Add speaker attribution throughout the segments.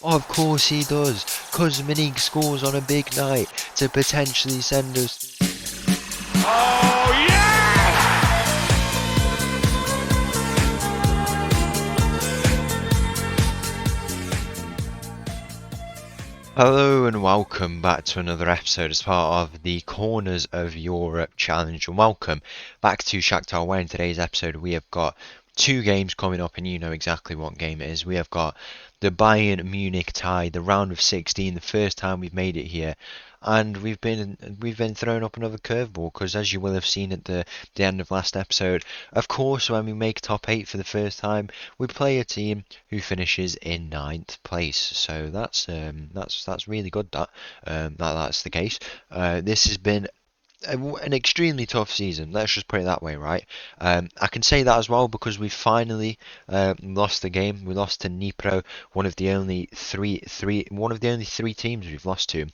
Speaker 1: Of course he does, cause Munich scores on a big night to potentially send us.
Speaker 2: Oh, yes!
Speaker 1: Hello and welcome back to another episode as part of the Corners of Europe Challenge. And welcome back to Shakhtar, where in today's episode we have got two games coming up, and you know exactly what game it is. We have got the Bayern Munich tie, the round of 16, the first time we've made it here. And we've been throwing up another curveball because, as you will have seen at the end of last episode, of course, when we make top eight for the first time, we play a team who finishes in ninth place. So that's really good that's the case. This has been an extremely tough season. Let's just put it that way, right? I can say that as well because we finally lost the game. We lost to Dnipro, one of the only three teams we've lost to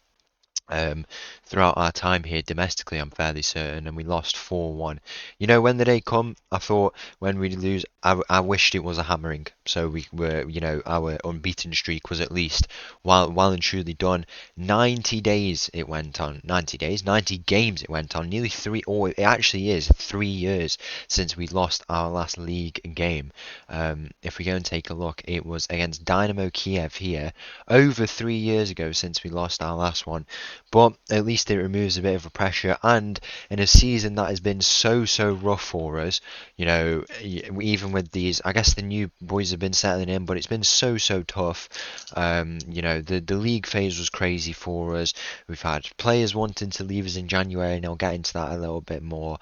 Speaker 1: um, throughout our time here domestically, I'm fairly certain, and we lost 4-1. You know, when the day come, I thought when we lose, I wished it was a hammering, so we were, our unbeaten streak was at least well and truly done. 90 days it went on, 90 days, 90 games it went on, nearly three, or it actually is 3 years since we lost our last league game. If we go and take a look, it was against Dynamo Kiev here, over 3 years ago since we lost our last one. But at least it removes a bit of a pressure, and in a season that has been so rough for us, even with these, I guess the new boys have been settling in, but it's been so tough. The league phase was crazy for us. We've had players wanting to leave us in January, and I'll get into that a little bit more.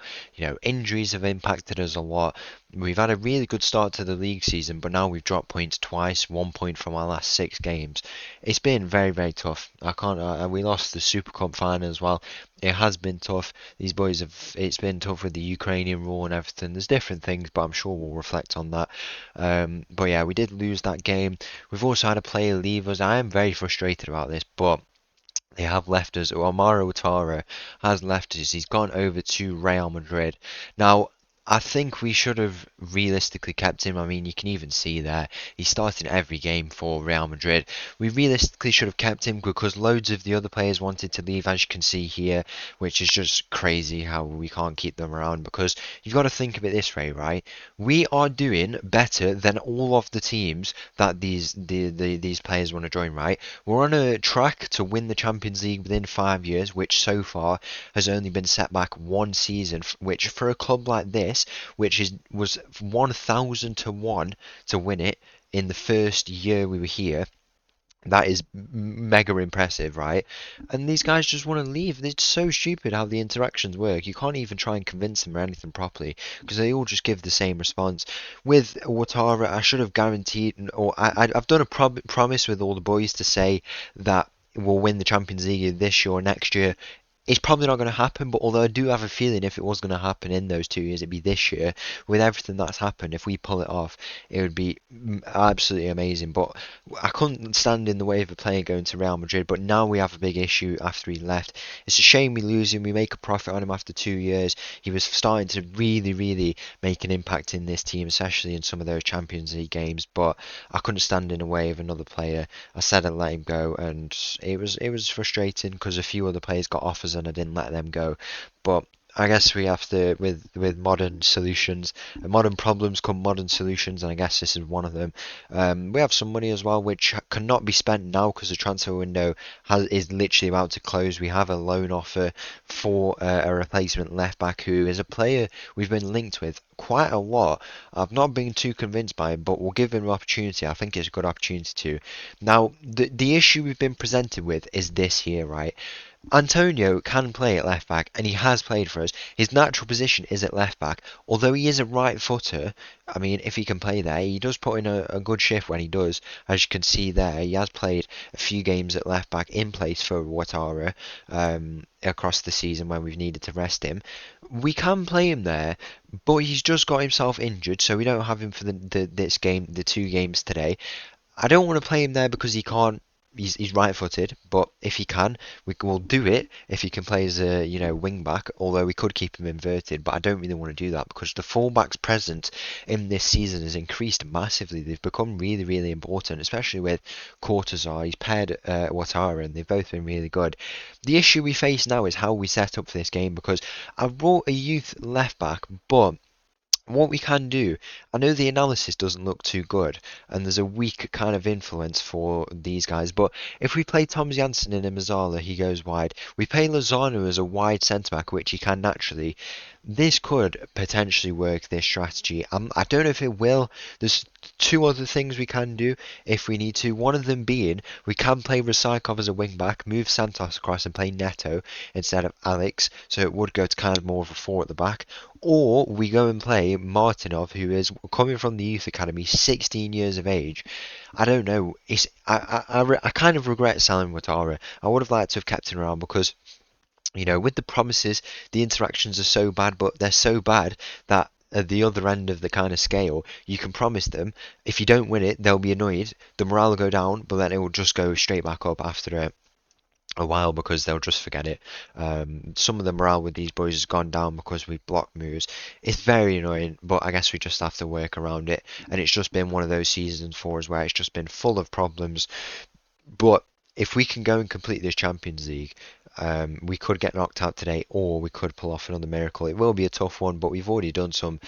Speaker 1: Injuries have impacted us a lot. We've had a really good start to the league season, but now we've dropped points twice, 1 point from our last 6 games. It's been very tough. I can't. We lost the Super Cup final as well. It has been tough. These boys have. It's been tough with the Ukrainian war and everything. There's different things, but I'm sure we'll reflect on that. But yeah, we did lose that game. We've also had a player leave us. I am very frustrated about this, but they have left us. Amaro Ouattara has left us. He's gone over to Real Madrid. Now, I think we should have realistically kept him. I mean, you can even see there he's starting every game for Real Madrid. We realistically should have kept him because loads of the other players wanted to leave, as you can see here, which is just crazy how we can't keep them around. Because you've got to think of it this way, right? We are doing better than all of the teams that these players want to join, right? We're on a track to win the Champions League within 5 years, which so far has only been set back one season, which for a club like this, which was 1,000 to 1 to win it in the first year we were here. That is mega impressive, right? And these guys just want to leave. It's so stupid how the interactions work. You can't even try and convince them or anything properly because they all just give the same response. With Ouattara, I should have guaranteed, or I've done a promise with all the boys to say that we'll win the Champions League this year or next year. It's probably not going to happen, but although I do have a feeling if it was going to happen in those 2 years, it'd be this year. With everything that's happened, if we pull it off, it would be absolutely amazing. But I couldn't stand in the way of a player going to Real Madrid, but now we have a big issue after he left. It's a shame we lose him. We make a profit on him after 2 years. He was starting to really make an impact in this team, especially in some of those Champions League games, but I couldn't stand in the way of another player. I said I'd let him go, and it was frustrating because a few other players got offers and I didn't let them go. But I guess we have to, with modern solutions, modern problems come modern solutions, and I guess this is one of them. We have some money as well, which cannot be spent now because the transfer window is literally about to close. We have a loan offer for a replacement left back who is a player we've been linked with quite a lot. I've not been too convinced by him, but we'll give him an opportunity. I think it's a good opportunity too. Now, the issue we've been presented with is this here, right? Antonio can play at left back, and he has played for us. His natural position is at left back, although he is a right footer. I mean, if he can play there, he does put in a good shift when he does. As you can see there, he has played a few games at left back in place for Ouattara across the season when we've needed to rest him. We can play him there, but he's just got himself injured, so we don't have him for this game, the 2 games today. I don't want to play him there because he can't He's right-footed, but if he can, we will do it if he can play as a wing back. Although we could keep him inverted, but I don't really want to do that because the fullbacks present in this season has increased massively. They've become really, really important, especially with Cortazar. He's paired Ouattara, and they've both been really good. The issue we face now is how we set up for this game because I brought a youth left back, but what we can do, I know the analysis doesn't look too good, and there's a weak kind of influence for these guys, but if we play Tom Janssen in a Mazzala, he goes wide. We play Lozano as a wide centre-back, which he can naturally. This could potentially work, this strategy. I don't know if it will. There's two other things we can do if we need to. One of them being, we can play Rysakov as a wing-back, move Santos across and play Neto instead of Alex, so it would go to kind of more of a 4 at the back. Or we go and play Martinov, who is coming from the youth academy, 16 years of age. I don't know. I kind of regret selling Ouattara. I would have liked to have kept him around because, with the promises, the interactions are so bad, but they're so bad that at the other end of the kind of scale, you can promise them, if you don't win it, they'll be annoyed, the morale will go down, but then it will just go straight back up after a while because they'll just forget it. Some of the morale with these boys has gone down because we blocked moves. It's very annoying, but I guess we just have to work around it. And it's just been one of those seasons for us where it's just been full of problems. But if we can go and complete this Champions League, we could get knocked out today, or we could pull off another miracle. It will be a tough one, but we've already done some.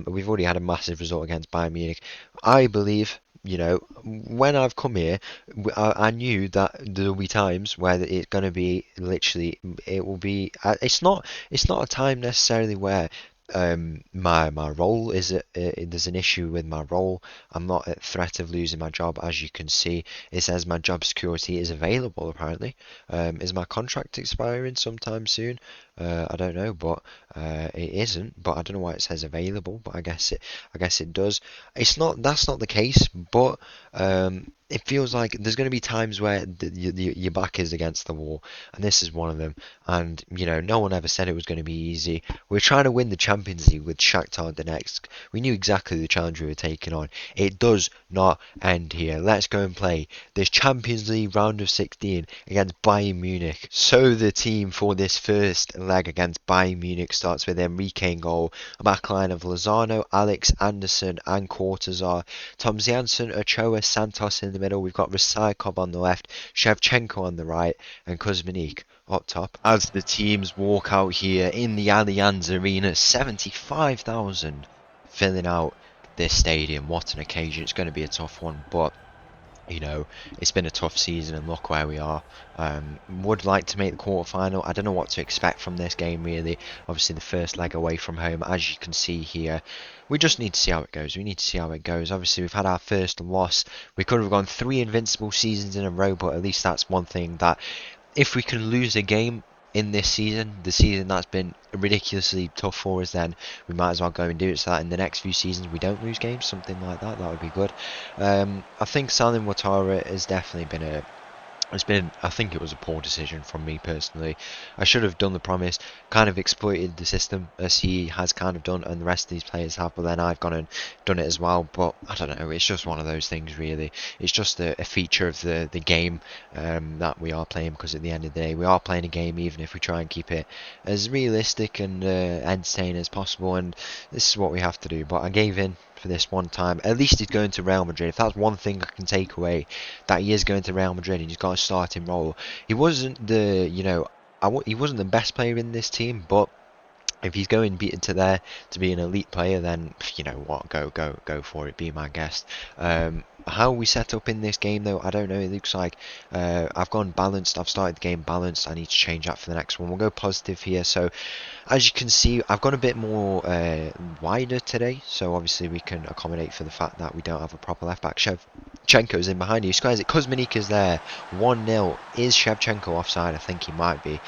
Speaker 1: We've already had a massive result against Bayern Munich. I believe, when I've come here, I knew that there'll be times where it's going to be literally. It will be. It's not. It's not a time necessarily where my role is there's an issue with my role. I'm not at threat of losing my job, as you can see. It says my job security is available. Apparently, is my contract expiring sometime soon? I don't know, but it isn't. But I don't know why it says available. But I guess it does. It's not. That's not the case. But it feels like there's going to be times where your back is against the wall, and this is one of them. And no one ever said it was going to be easy. We're trying to win the Champions League with Shakhtar Donetsk. We knew exactly the challenge we were taking on. It does not end here. Let's go and play this Champions League round of 16 against Bayern Munich. So the team for this first leg against Bayern Munich starts with Enrique in goal, a backline of Lozano, Alex, Anderson and Cortazar, Tom Janssen, Ochoa, Santos in the middle. We've got Rysakov on the left, Shevchenko on the right, and Kuzminik up top. As the teams walk out here in the Allianz Arena, 75,000 filling out this stadium. What an occasion. It's going to be a tough one, but it's been a tough season and look where we are. Would like to make the quarter-final. I don't know what to expect from this game really. Obviously the first leg away from home, as you can see here. We just need to see how it goes. We need to see how it goes. Obviously we've had our first loss. We could have gone 3 invincible seasons in a row, but at least that's one thing, that if we can lose a game in this season, the season that's been ridiculously tough for us, then we might as well go and do it so that in the next few seasons we don't lose games, something like that. That would be good. I think selling Ouattara has definitely been I think it was a poor decision from me personally. I should have done the promise, kind of exploited the system as he has kind of done and the rest of these players have, but then I've gone and done it as well. But I don't know, it's just one of those things really. It's just a feature of the game that we are playing, because at the end of the day we are playing a game, even if we try and keep it as realistic and entertaining as possible, and this is what we have to do. But I gave in for this one time. At least he's going to Real Madrid. If that's one thing I can take away, that he is going to Real Madrid and he's got a starting role. He wasn't the he wasn't the best player in this team, but if he's going to there to be an elite player, then what, go for it, be my guest. How we set up in this game though, I don't know. It looks like I've gone balanced. I've started the game balanced. I need to change that for the next one. We'll go positive here. So as you can see, I've gone a bit more wider today, so obviously we can accommodate for the fact that we don't have a proper left back. Shevchenko's in behind you, squares it, Kuzminik is there, 1-0. Is Shevchenko offside? I think he might be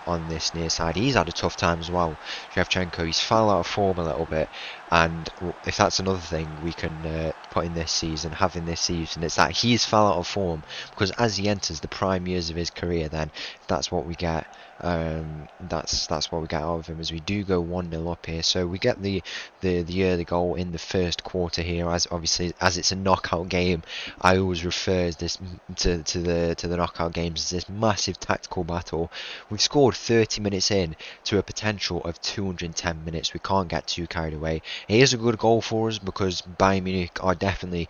Speaker 1: on this near side. He's had a tough time as well, Shevchenko. He's fell out of form a little bit. And if that's another thing we can put in this season, it's that he's fell out of form, because as he enters the prime years of his career, then if that's what we get, that's what we get out of him, as we do go 1-0 up here. So we get the early goal in the first quarter here, as obviously as it's a knockout game. I always refer this to the knockout games as this massive tactical battle. We've scored 30 minutes in to a potential of 210 minutes. We can't get too carried away. It is a good goal for us because Bayern Munich are definitely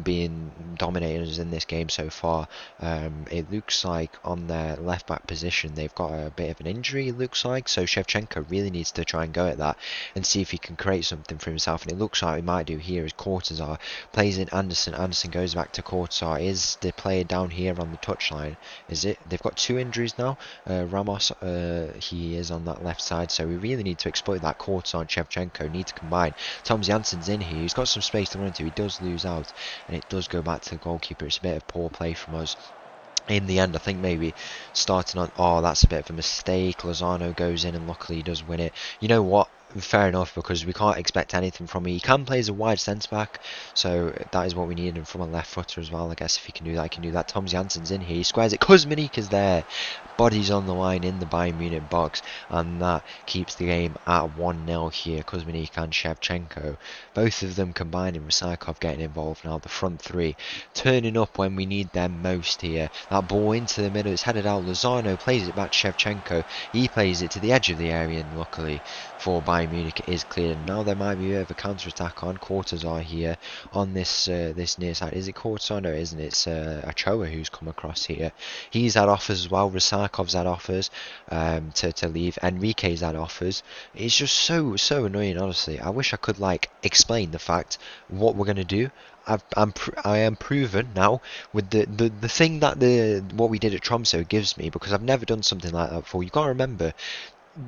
Speaker 1: being dominators in this game so far. It looks like on their left back position they've got a bit of an injury, it looks like, so Shevchenko really needs to try and go at that and see if he can create something for himself, and it looks like he might do here as Cortazar plays in Anderson. Anderson goes back to Cortazar. Is the player down here on the touchline? Is it? They've got 2 injuries now. Ramos, he is on that left side, so we really need to exploit that. Cortazar and Shevchenko need to combine. Tom Jansen's in here. He's got some space to run into. He does lose out, and it does go back to the goalkeeper. It's a bit of poor play from us. In the end, I think maybe starting on... Oh, that's a bit of a mistake. Lozano goes in and luckily he does win it. You know what? Fair enough, because we can't expect anything from him. He can play as a wide centre-back, so that is what we need, and from a left footer as well. I guess if he can do that, he can do that. Tom Jansen's in here. He squares it. Kuzminik is there. Bodies on the line in the Bayern Munich box, and that keeps the game at 1-0 here. Kuzminik and Shevchenko, both of them combining with Sarkov getting involved now. The front three turning up when we need them most here. That ball into the middle, it's headed out. Lozano plays it back to Shevchenko. He plays it to the edge of the area, and luckily for Bayern Munich it is cleared. Now there might be a bit of a counter-attack on. Cortazar here on this this near side. Is it Cortazar? No, isn't it? It's Ochoa who's come across here. He's had offers as well. Rasarkov's had offers to leave. Enrique's had offers. It's just so annoying, honestly. I wish I could like explain the fact what we're gonna do. I am proven now with the thing that what we did at Tromsø gives me, because I've never done something like that before. You got to remember,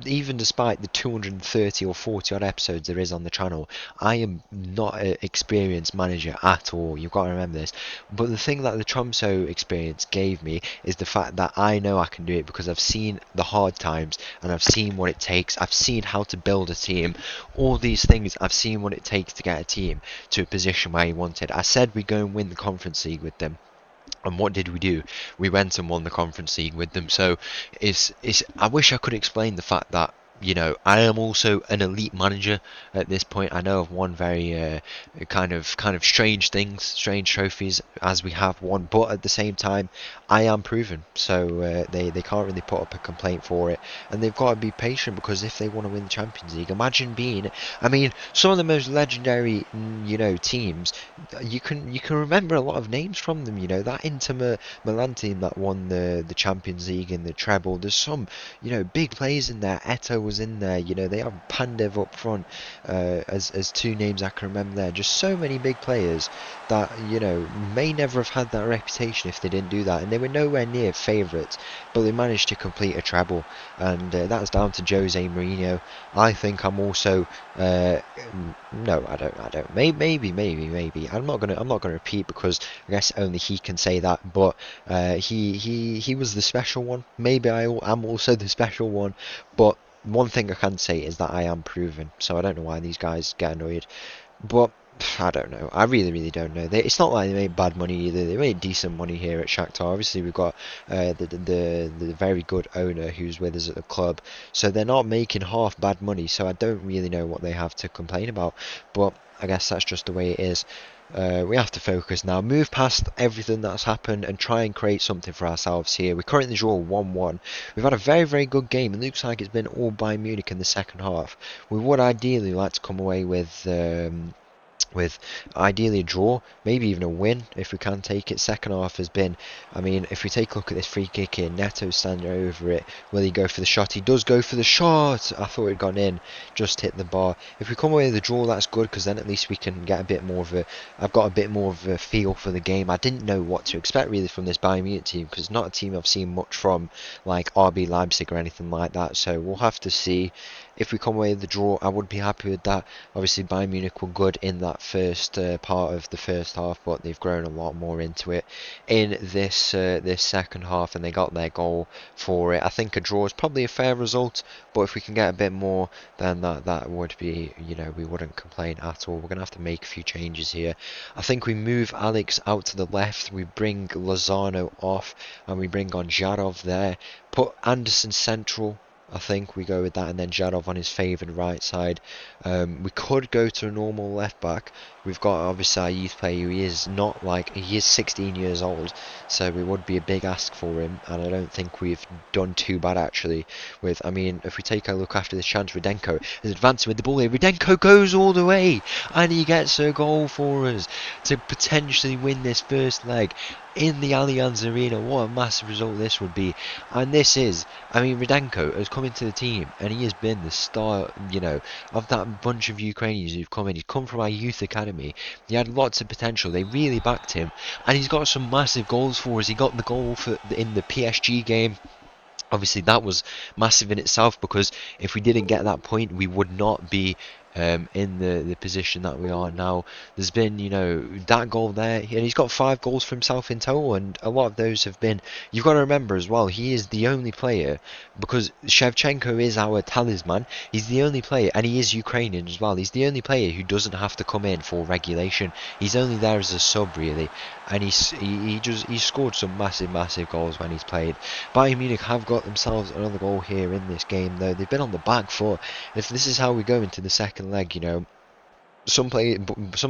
Speaker 1: even despite the 230 or 40 odd episodes there is on the channel, I am not an experienced manager at all. You've got to remember this. But the thing that the Tromsø experience gave me is the fact that I know I can do it, because I've seen the hard times and I've seen what it takes. I've seen how to build a team. All these things, I've seen what it takes to get a team to a position where you wanted. I said we'd go and win the Conference League with them. And what did we do? We went and won the Conference League with them. So I wish I could explain the fact that, you know, I am also an elite manager at this point. I know I've won very kind of strange things, strange trophies as we have won, but at the same time I am proven, so they can't really put up a complaint for it, and they've got to be patient, because if they want to win the Champions League, imagine being, I mean, some of the most legendary, you know, teams, you can remember a lot of names from them. You know, that Inter Milan team that won the Champions League and the treble. There's some, you know, big players in there. Eto'o was in there. You know, they have Pandev up front as 2 names I can remember there. Just so many big players that, you know, may never have had that reputation if they didn't do that, and they were nowhere near favourites, but they managed to complete a treble, and that's down to Jose Mourinho. I think I'm also no, I don't. Maybe. I'm not gonna repeat, because I guess only he can say that. But he was the special one. Maybe I'm also the special one. But one thing I can say is that I am proven. So I don't know why these guys get annoyed. But I don't know. I really don't know. It's not like they made bad money either. They made decent money here at Shakhtar. Obviously, we've got the very good owner who's with us at the club, so they're not making half bad money. So I don't really know what they have to complain about. But I guess that's just the way it is. We have to focus now, move past everything that's happened, and try and create something for ourselves here. We currently draw 1-1. We've had a very good game. It looks like it's been all Bayern Munich in the second half. We would ideally like to come away with ideally a draw, maybe even a win if we can take it. Second half has been, I mean, if we take a look at this free kick here, Neto's standing over it. Will he go for the shot? He does go for the shot. I thought it had gone in, just hit the bar. If we come away with a draw, that's good, because then at least we can get a bit more of a, I've got a bit more of a feel for the game. I didn't know what to expect really from this Bayern Munich team, because it's not a team I've seen much from, like RB Leipzig or anything like that. So we'll have to see. If we come away with the draw, I would be happy with that. Obviously, Bayern Munich were good in that that first part of the first half, but they've grown a lot more into it in this second half, and they got their goal for it. I think a draw is probably a fair result, but if we can get a bit more, then that would be, we wouldn't complain at all. We're gonna have to make a few changes here. I think we move Alex out to the left, we bring Lozano off, and we bring on Jarov there. Put Anderson central. I think we go with that, and then Jarov on his favoured right side. We could go to a normal left back. We've got obviously our youth player. He is 16 years old, so it would be a big ask for him, and I don't think we've done too bad actually. If we take a look after this chance, Rudenko is advancing with the ball here. Rudenko goes all the way, and he gets a goal for us to potentially win this first leg in the Allianz Arena. What a massive result this would be. And Rudenko has come into the team, and he has been the star, of that bunch of Ukrainians who've come in. He's come from our youth academy. He had lots of potential. They really backed him, and he's got some massive goals for us. He got the goal in the PSG game. Obviously, that was massive in itself, because if we didn't get that point, we would not be in the position that we are now. There's been, that goal there, and he's got 5 goals for himself in total, and a lot of those have been, you've got to remember as well, he is the only player, because Shevchenko is our talisman, he's the only player, and he is Ukrainian as well, he's the only player who doesn't have to come in for regulation. He's only there as a sub, really, and he scored some massive goals when he's played. Bayern Munich have got themselves another goal here in this game, though. They've been on the back foot. If this is how we go into the second leg, some of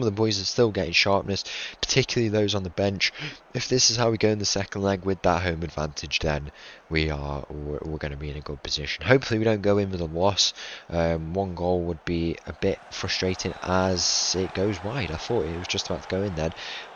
Speaker 1: the boys are still getting sharpness, particularly those on the bench. If this is how we go in the second leg with that home advantage, then we're going to be in a good position. Hopefully we don't go in with a loss. 1 goal would be a bit frustrating as it goes wide. I thought it was just about to go in then.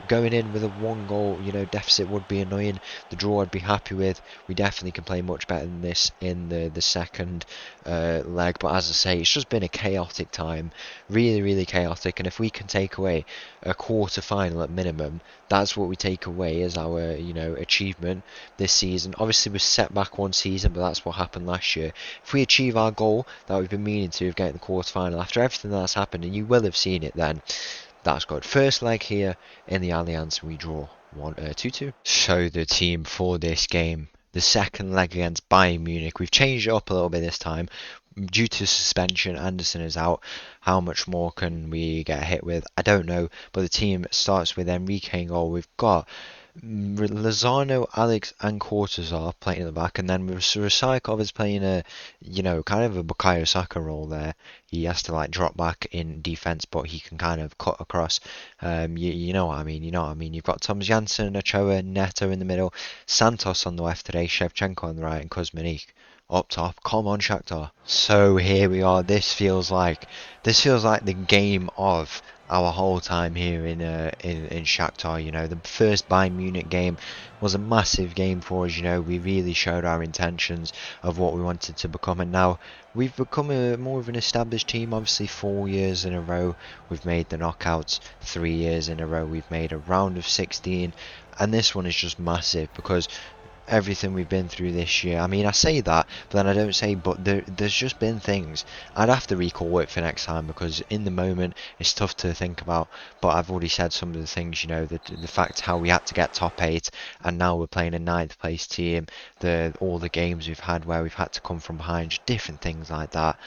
Speaker 1: Going in with a 1 goal, deficit would be annoying. The draw I'd be happy with. We definitely can play much better than this in the second leg. But as I say, it's just been a chaotic time. Really chaotic. And if we can take away a quarter final at minimum, that's what we take away as our, achievement this season. Obviously we're set back 1 season, but that's what happened last year. If we achieve our goal that we've been meaning to of getting the quarter final after everything that's happened, and you will have seen it then, that's good. First leg here in the Allianz, we draw 2-2. So the team for this game, the second leg against Bayern Munich, we've changed it up a little bit this time. Due to suspension, Anderson is out. How much more can we get hit with? I don't know. But the team starts with Enrique in goal. We've got Lozano, Alex, and Cortazar playing at the back, and then Rusakov is playing a, kind of a Bukayo Saka role there. He has to drop back in defense, but he can kind of cut across. You know what I mean. You've got Thomas Janssen, Ochoa, Neto in the middle, Santos on the left today, Shevchenko on the right, and Kuzminik up top. Come on, Shakhtar. So here we are. This feels like the game of our whole time here in Shakhtar. The first Bayern Munich game was a massive game for us. We really showed our intentions of what we wanted to become, and now we've become more of an established team. Obviously 4 years in a row we've made the knockouts, 3 years in a row we've made a round of 16, and this one is just massive because everything we've been through this year. I say that, but then I don't say, but there's just been things. I'd have to recall it for next time, because in the moment it's tough to think about, but I've already said some of the things, the fact how we had to get top 8, and now we're playing a 9th place team, all the games we've had where we've had to come from behind, just different things like that.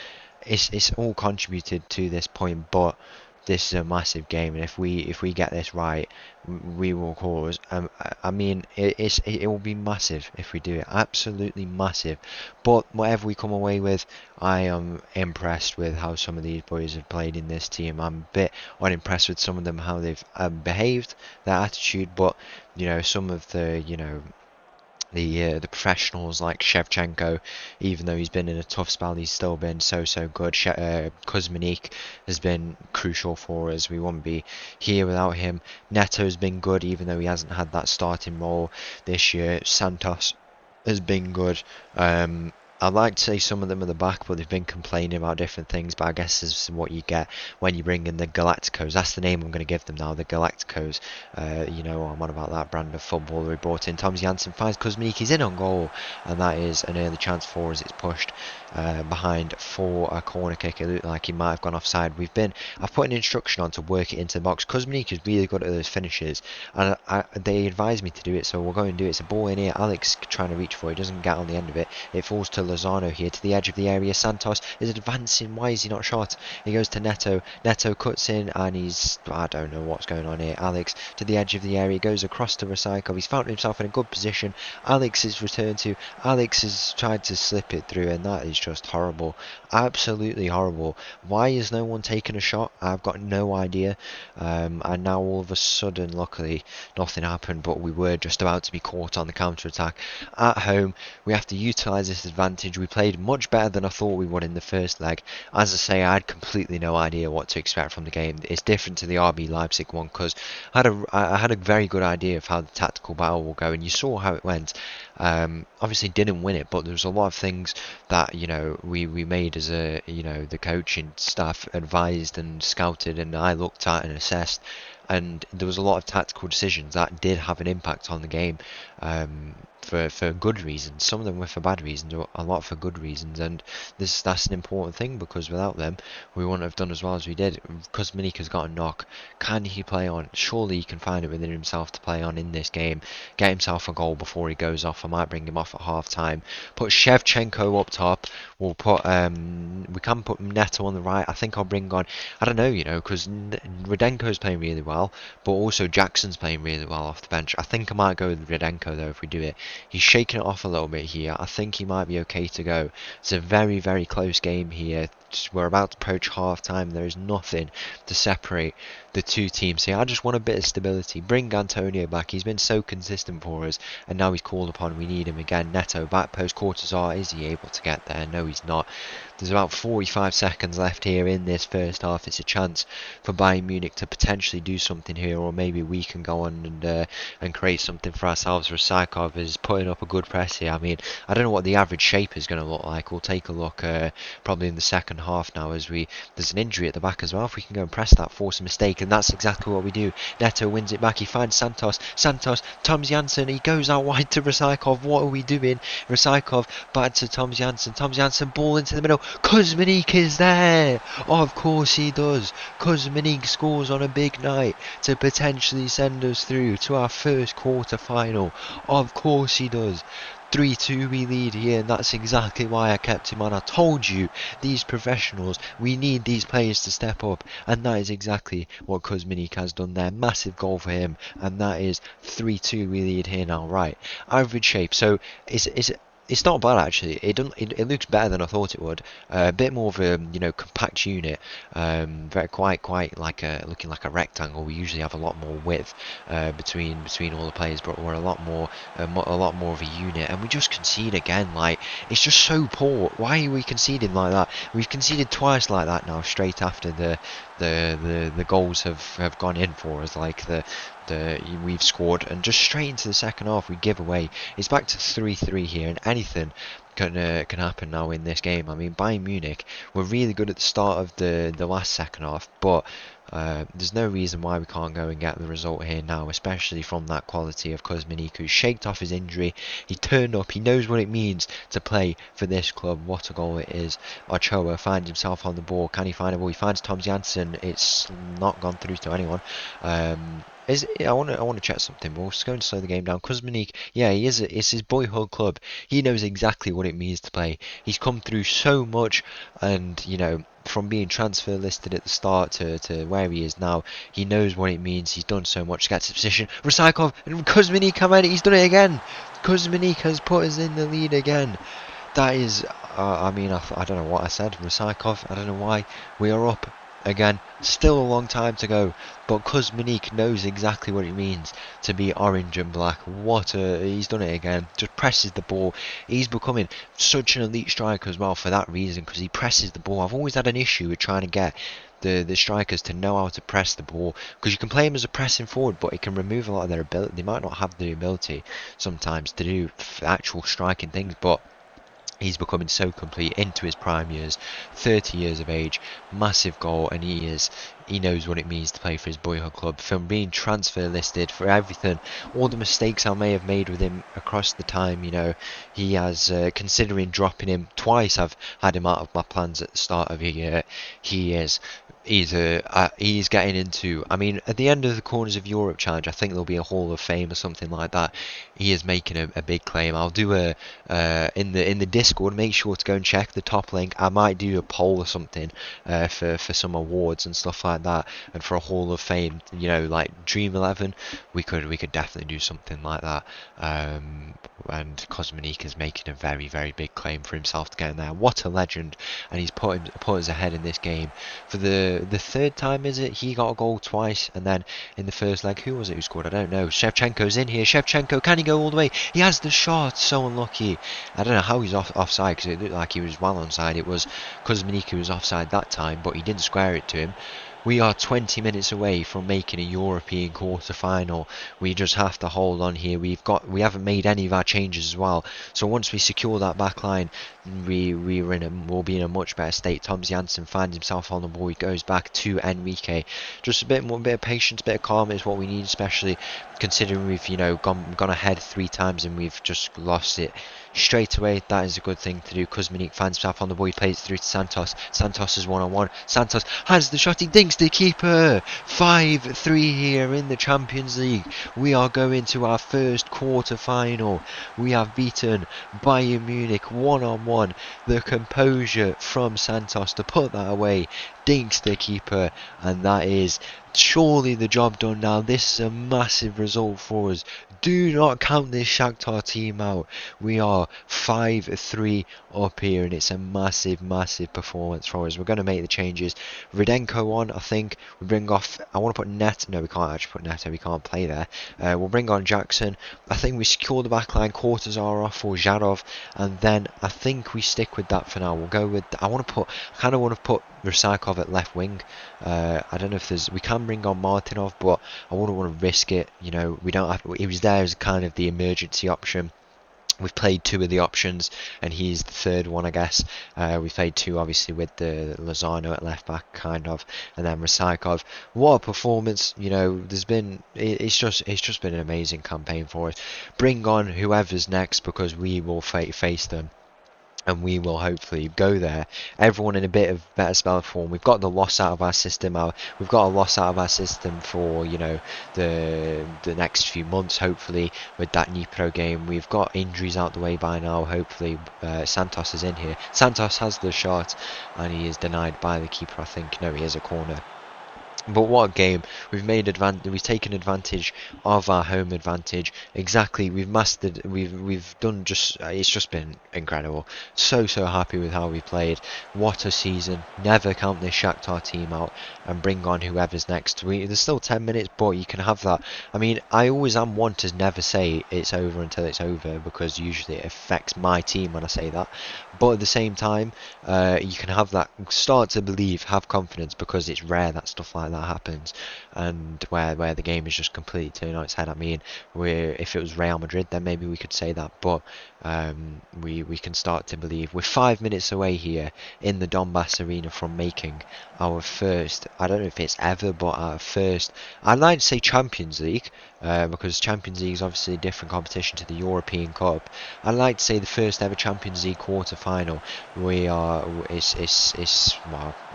Speaker 1: It's all contributed to this point, but this is a massive game, and if we get this right, we will cause. It will be massive if we do it, absolutely massive. But whatever we come away with, I am impressed with how some of these boys have played in this team. I'm a bit unimpressed with some of them, how they've behaved, their attitude. But some of the professionals like Shevchenko, even though he's been in a tough spell, he's still been so good. Kuzminik has been crucial for us. We wouldn't be here without him. Neto's been good, even though he hasn't had that starting role this year. Santos has been good. I'd like to say some of them are the back, but they've been complaining about different things. But I guess this is what you get when you bring in the Galacticos. That's the name I'm going to give them now, the Galacticos. I'm on about that brand of footballer we brought in. Thomas Janssen finds Kuzminic, he's in on goal, and that is an early chance for us. It's pushed behind for a corner kick. It looked like he might have gone offside. I've put an instruction on to work it into the box. Kuzminic is really good at those finishes, and they advised me to do it, so we'll go and do it. It's a ball in here. Alex trying to reach for it, doesn't get on the end of it. It falls to Lozano here to the edge of the area. Santos is advancing. Why is he not shot? He goes to Neto. Neto cuts in and I don't know what's going on here. Alex to the edge of the area. Goes across to Recycle. He's found himself in a good position. Alex is returned to. Alex has tried to slip it through, and that is just horrible. Absolutely horrible. Why is no one taking a shot? I've got no idea. And now all of a sudden, luckily, nothing happened, but we were just about to be caught on the counter-attack. At home, we have to utilise this advantage. We played much better than I thought we would in the first leg. As I say, I had completely no idea what to expect from the game. It's different to the RB Leipzig one because I had a very good idea of how the tactical battle will go, and you saw how it went. Obviously didn't win it, but there was a lot of things that we made as the coaching staff advised and scouted, and I looked at and assessed, and there was a lot of tactical decisions that did have an impact on the game. For good reasons. Some of them were for bad reasons, or a lot for good reasons, and that's an important thing because without them we wouldn't have done as well as we did. Kuzminic has got a knock. Can he play on? Surely he can find it within himself to play on in this game. Get himself a goal before he goes off. I might bring him off at half time. Put Shevchenko up top. We'll put we can put Neto on the right. I think I'll bring on, I don't know, because Rudenko's playing really well, but also Jackson's playing really well off the bench. I think I might go with Rudenko though if we do it. He's shaking it off a little bit here. I think he might be okay to go. It's a very, very close game here. We're about to approach half time. There is nothing to separate the two teams here. I just want a bit of stability. Bring Antonio back. He's been so consistent for us, and now he's called upon. We need him again. Neto back post. Cortazar, is he able to get there? No, he's not. There's about 45 seconds left here in this first half. It's a chance for Bayern Munich to potentially do something here, or maybe we can go on and create something for ourselves. Rysakov is putting up a good press here. I mean, I don't know what the average shape is going to look like. We'll take a look probably in the second half now, as there's an injury at the back as well. If we can go and press that, force a mistake, and that's exactly what we do. Neto wins it back. He finds Santos. Thomas Janssen. He goes out wide to Rysakov. What are we doing? Rysakov back to Thomas Janssen. Thomas Janssen, ball into the middle. Kuzminic is there. Of course he does. Kuzminic scores on a big night to potentially send us through to our first quarter final. Of course he does. 3-2 we lead here, and that's exactly why I kept him on. I told you, these professionals, we need these players to step up, and that is exactly what Kuzminic has done there. Massive goal for him, and that is 3-2 we lead here now. Right, average shape. So it's not bad actually. It looks better than I thought it would. A bit more of a compact unit. Very quite like looking like a rectangle. We usually have a lot more width between all the players, but we're a lot more of a unit. And we just concede again. Like, it's just so poor. Why are we conceding like that? We've conceded twice like that now, straight after the goals have gone in for us. Like we've scored, and just straight into the second half we give away. It's back to 3-3 here, and anything can happen now in this game. I mean, Bayern Munich were really good at the start of the last second half, but there's no reason why we can't go and get the result here now, especially from that quality of Kuzminic, who's shaked off his injury. He turned up. He knows what it means to play for this club. What a goal it is. Ochoa finds himself on the ball. Can he find a ball? He finds Thomas Janssen. It's not gone through to anyone. I want to check something, but we're just going to slow the game down. Kuzminic, yeah, it's his boyhood club. He knows exactly what it means to play. He's come through so much, and from being transfer listed at the start to where he is now, he knows what it means. He's done so much. Gets the position. Rysakov and Kuzminic come in. He's done it again. Kuzminic has put us in the lead again. That is, I don't know what I said. Rysakov, I don't know why. We are up again. Still a long time to go, but Kuzminic knows exactly what it means to be orange and black. He's done it again. Just presses the ball. He's becoming such an elite striker as well for that reason, because he presses the ball. I've always had an issue with trying to get the strikers to know how to press the ball, because you can play them as a pressing forward, but it can remove a lot of their ability. They might not have the ability sometimes to do actual striking things, but He's becoming so complete into his prime years, 30 years of age, massive goal, and he knows what it means to play for his boyhood club. From being transfer listed, for everything, all the mistakes I may have made with him across the time, he has, considering dropping him twice, I've had him out of my plans at the start of the year. He is he's getting into. I mean, at the end of the Corners of Europe challenge, I think there'll be a Hall of Fame or something like that. He is making a big claim. I'll do a in the Discord. Make sure to go and check the top link. I might do a poll or something for some awards and stuff like that, and for a Hall of Fame. Like Dream 11, we could definitely do something like that. And Kosminic is making a very, very big claim for himself to get in there. What a legend! And he's put us ahead in this game for the third time. Is it? He got a goal twice, and then in the first leg, who was it who scored? I don't know. Shevchenko's in here. Shevchenko, can he go all the way? He has the shot. So unlucky. I don't know how he's offside, because it looked like he was well onside. It was Kosminic who was offside that time, but he didn't square it to him. We are 20 minutes away from making a European quarter-final. We just have to hold on here. We haven't made any of our changes as well. So once we secure that back line, we'll be in a much better state. Tom Jansen finds himself on the ball. He goes back to Enrique. Just a bit of patience, a bit of calm is what we need, especially considering we've gone ahead 3 times and we've just lost it straight away. That is a good thing to do. Kuzminic finds himself on the ball. He plays it through to Santos. Santos is 1-on-1. Santos has the shot. He dinks the keeper. 5-3 here in the Champions League. We are going to our first quarter-final. We have beaten Bayern Munich 1-on-1. The composure from Santos to put that away. Dinks the keeper, and that is surely the job done now. This is a massive result for us. Do not count this Shakhtar team out. We are 5-3 up here, and it's a massive, massive performance for us. We're going to make the changes. Rudenko on, I think. We bring off. I want to put Neto. No, we can't actually put Neto. We can't play there. We'll bring on Jackson. I think we secure the back line. Quarters are off for Zharov, and then I think we stick with that for now. We'll go with. I kind of want to put Rusakov at left wing. I don't know if we can bring on Martinov, but I wouldn't want to risk it. We don't have. He was there as kind of the emergency option. We've played 2 of the options, and he's the third one, I guess. We played 2, obviously, with the Lozano at left back, kind of, and then Rusakov. What a performance! It's just been an amazing campaign for us. Bring on whoever's next, because we will face them. And we will hopefully go there. Everyone in a bit of better spell form. We've got the loss out of our system. We've got a loss out of our system for the next few months. Hopefully with that Dnipro game, we've got injuries out the way by now. Hopefully Santos is in here. Santos has the shot, and he is denied by the keeper. I think he has a corner. But what a game. We've taken advantage of our home advantage. Exactly, we've done it's just been incredible. So happy with how we played. What a season. Never count this Shakhtar team out, and bring on whoever's next. There's still 10 minutes, but you can have that. I mean, I always am one to never say it's over until it's over, because usually it affects my team when I say that. But at the same time, you can have that, start to believe, have confidence, because it's rare that stuff like that happens, and where the game is just completely turned on its head. I mean, if it was Real Madrid, then maybe we could say that, but we can start to believe. We're 5 minutes away here in the Donbass Arena from making our first, I don't know if it's ever, but our first, I'd like to say Champions League, because Champions League is obviously a different competition to the European Cup. I'd like to say the first ever Champions League quarter-final. Wow.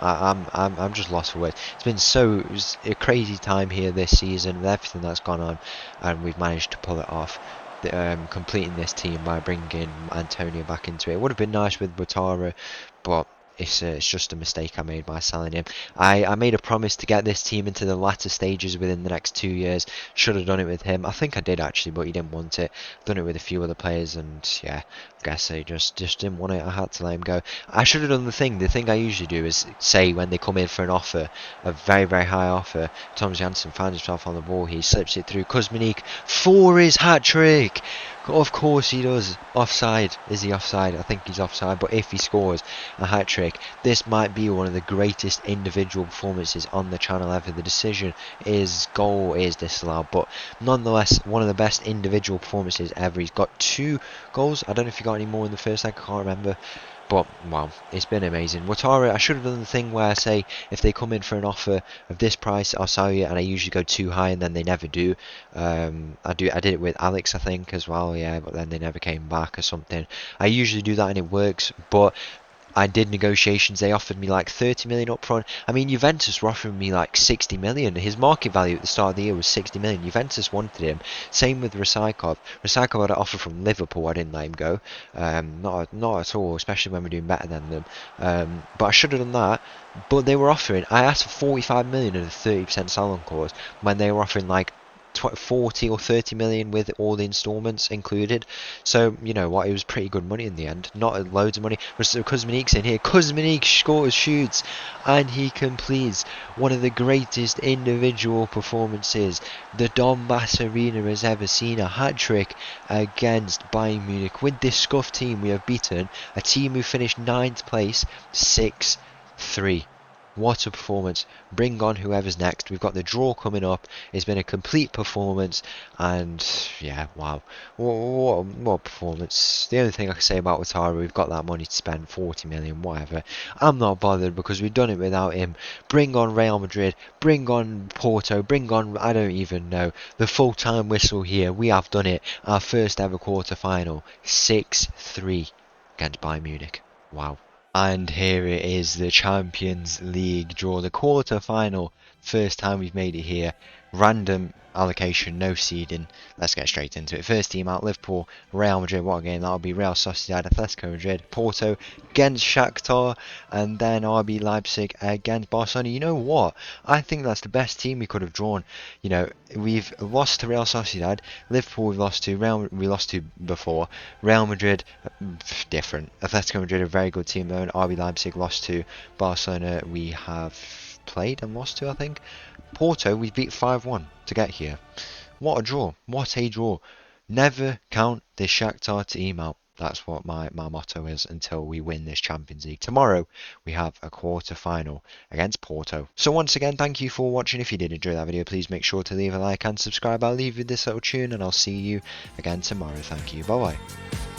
Speaker 1: I'm just lost for words. It was a crazy time here this season with everything that's gone on, and we've managed to pull it off. Completing this team by bringing Antonio back into it. It would have been nice with Butara, but it's just a mistake I made by selling him. I made a promise to get this team into the latter stages within the next 2 years. Should have done it with him. I think I did actually, but he didn't want it. Done it with a few other players, and yeah, I guess I just didn't want it. I had to let him go. I should have done the thing I usually do is say when they come in for an offer, a very, very high offer, Thomas Janssen finds himself on the ball. He slips it through Kuzminic for his hat-trick. Of course he does. Offside. Is he offside? I think he's offside. But if he scores a hat-trick, this might be one of the greatest individual performances on the channel ever. The decision is goal is disallowed, but nonetheless, one of the best individual performances ever. He's got 2 goals. I don't know if he got any more in the first leg. I can't remember. But, wow, it's been amazing. Watara, I should have done the thing where I say, if they come in for an offer of this price, I'll sell you, and I usually go too high, and then they never do. I did it with Alex, I think, as well, yeah, but then they never came back or something. I usually do that, and it works, but I did negotiations. They offered me like 30 million up front. I mean, Juventus were offering me like 60 million. His market value at the start of the year was 60 million. Juventus wanted him. Same with Rysakov. Rysakov had an offer from Liverpool. I didn't let him go. Not at all, especially when we're doing better than them. But I should have done that. But they were offering. I asked for 45 million and a 30% sell-on clause when they were offering like 40 or 30 million with all the installments included. So you know what, it was pretty good money in the end. Not loads of money. So Kuzminik's in here. Kuzminik scores, shoots, and he completes one of the greatest individual performances the Donbass Arena has ever seen. A hat-trick against Bayern Munich. With this scuffed team, we have beaten a team who finished 9th place 6-3. What a performance. Bring on whoever's next. We've got the draw coming up. It's been a complete performance. And yeah, wow. What a performance. The only thing I can say about Ouattara, we've got that money to spend, 40 million, whatever. I'm not bothered because we've done it without him. Bring on Real Madrid. Bring on Porto. Bring on, I don't even know, the full-time whistle here. We have done it. Our first ever quarter-final. 6-3 against Bayern Munich. Wow. And here it is, the Champions League draw, the quarter-final. First time we've made it here. Random allocation, no seeding. Let's get straight into it. First team out, Liverpool, Real Madrid. What a game that'll be. Real Sociedad, Atletico Madrid, Porto against Shakhtar, and then RB Leipzig against Barcelona. You know what? I think that's the best team we could have drawn. You know, we've lost to Real Sociedad, Liverpool we've lost to, we lost to before, Real Madrid, different. Atletico Madrid, a very good team though, and RB Leipzig lost to. Barcelona we have played and lost to, I think. Porto we beat 5-1 to get here. What a draw. What a draw. Never count this Shakhtar team out. That's what my motto is until we win this Champions League. Tomorrow we have a quarter-final against Porto. So once again, thank you for watching. If you did enjoy that video, please make sure to leave a like and subscribe. I'll leave you this little tune and I'll see you again tomorrow. Thank you. Bye-bye.